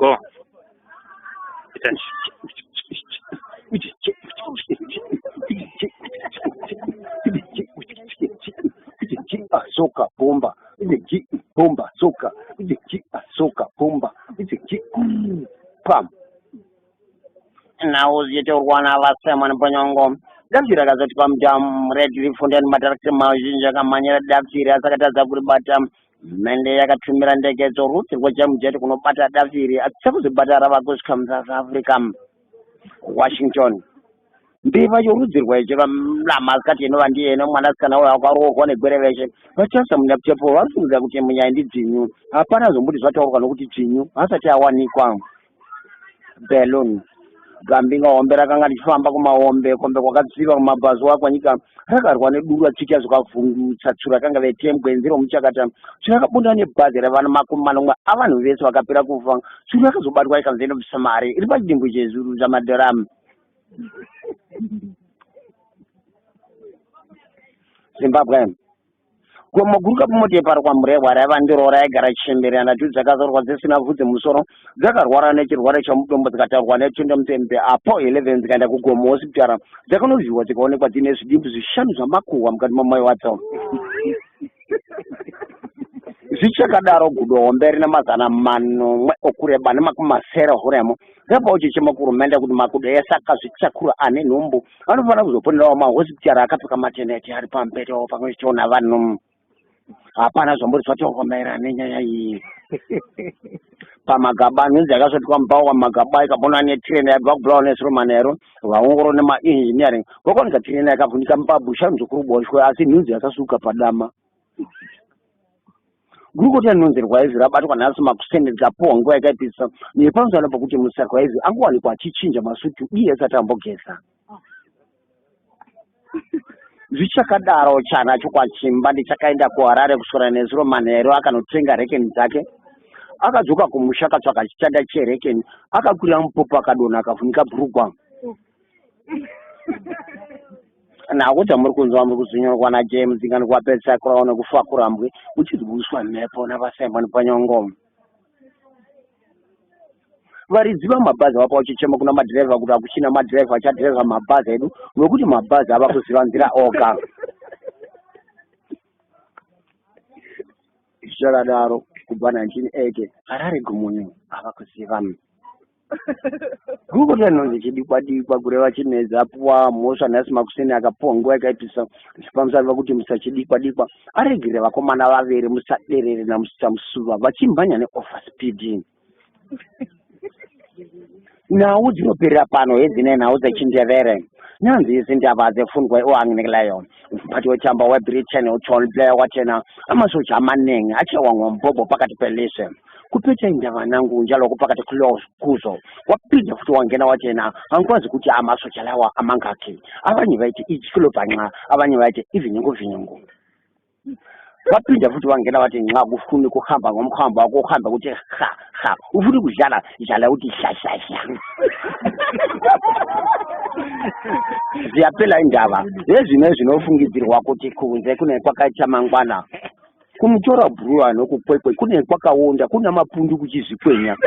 Go. Soca bomba, bomba soca, soca bomba, pam. Now you do one of us, Simon Bonyongo. That's it. As it come down, red refund and Madaraka Majinjaka Mania, Dabsiri, Sakata Batam, Mendeyaka Trimiranda gets a root, which I'm jetting on Pata Dabsiri, at some of the Batarabacos comes as Africa, Washington. Biva Yuruzi, where you Lamascatino and Diano Manascana or one aggravation, but just some lecture for us who got him in the Apana, what is what I want to teach you, as a Chawan Niquam. Balloon. Gambinga ombera kanga ndifamba kumaombe kombe kwakatsiva kumabazi wakwanyika rakarwa nedurwa tsika zvakafungu tsatsura kanga vetembwenziro muchakata chakabunda nebhazi ravana makumi manomwe avanhu vese vakapera kufa churu yakazobatwa ikanzenda musamari iri pachidimbo chezuru chamadharamu Zimbabwe Kumaguruka pomote pari kwamurehwa raiva ndiro raigara chimberana tu dzakazorwa dzisina bvudzi musoro dzakarwara nechirwere chamudombo dzikatarwa netunda mutembe apo 11 dzikaenda kugomo hospitara dzakanoziwa dzikaonekwa dzine zvidimbu zvishanu zvamakuhwa mukati mamai wadzo zvichakadaro gudombe rina mazana manomwe okureba nemakumi masere horemo rapawo chichema kurumende kuti makudo ese akazvichakura ane nhumbu anofanira kuzoponerawo mahospitara akapfeka mateneti ari pambeto pamwe chichiona vanhu hapana zvombori zvatokomaira nenyaya iyi pamagaba nzunzi yakasvoti kwambawo pamagaba ikabona netireni yaibva kubulawa nesurumanero vaongoro nemaengineering kwakonika tireni yakavhunika mupabusha nzokuruboshwe asi nhunzi yakasuka padama gurukoti anonzi rwaizi rabatwa nhasi makusende dzapohwa nguva yakaipisa nepamusana pokuti musa rwaizi angowanikwa achichinja masutu iye asati ambogeza zvichakadaro chana chokwachimba ndichakaenda kuharare kusora nezuro manheru akanotenga rekeni dzake akadzoka kumusha akatsvaga chichanda cherekeni akakwira mupopo akadonha akavhunika bhurugwa nakuti muri kunzwa muri kuzvinyorwa najames ingani kuwapedzisa kuraona kufa kurambwe uchidziburiswa mhepo navasimon panyongo varidzi vamabhazi vapa vachichema kuna madhiraivha kuti akuchina madhiraivha achadhiraivha mabhazi edu nokuti mabhazi ava kuziva nzira oga zvichakadaro kubva 1980 harare gumunyu ava kuziva gurukoti anonzi chidikwa-dikwa kureva chinezi apuwa mhosva nhasi makuseni akapuwa nguva yakaipisa zvipamusana vakuti musachidikwa-dikwa aregere vakomana vaviri musaderere namusamusuva vachimhanya neoverspeed nhau dzinoperera pano hedzine nhau dzechindevere nyanzi idzi ndava dzefundwa iwanginekelayo mpati wechamba webritain uchon player wachena amasoja amanenge achawangwa mbobo pakati pelise kupeta indava nangu njalo kupakati kuzo wapinda futi wangena wachena angikwazi kuti amasoja lawa amangaki abanye vaiti ichikilobhanqa abanye vaiti ivinyengo wapinda futhi wangena wathi nxa kufuni kuhamba ngomhambo wakho uhamba ukuthi ha ufuni kudlala ukuthi hla ziyaphela indaba ezine zinofungidzirwa ukuthi kunze kune kwakaita mangwana kumtora bruwa nokukwekwe kune kwakaonda kuna mapundu kuchizikwenya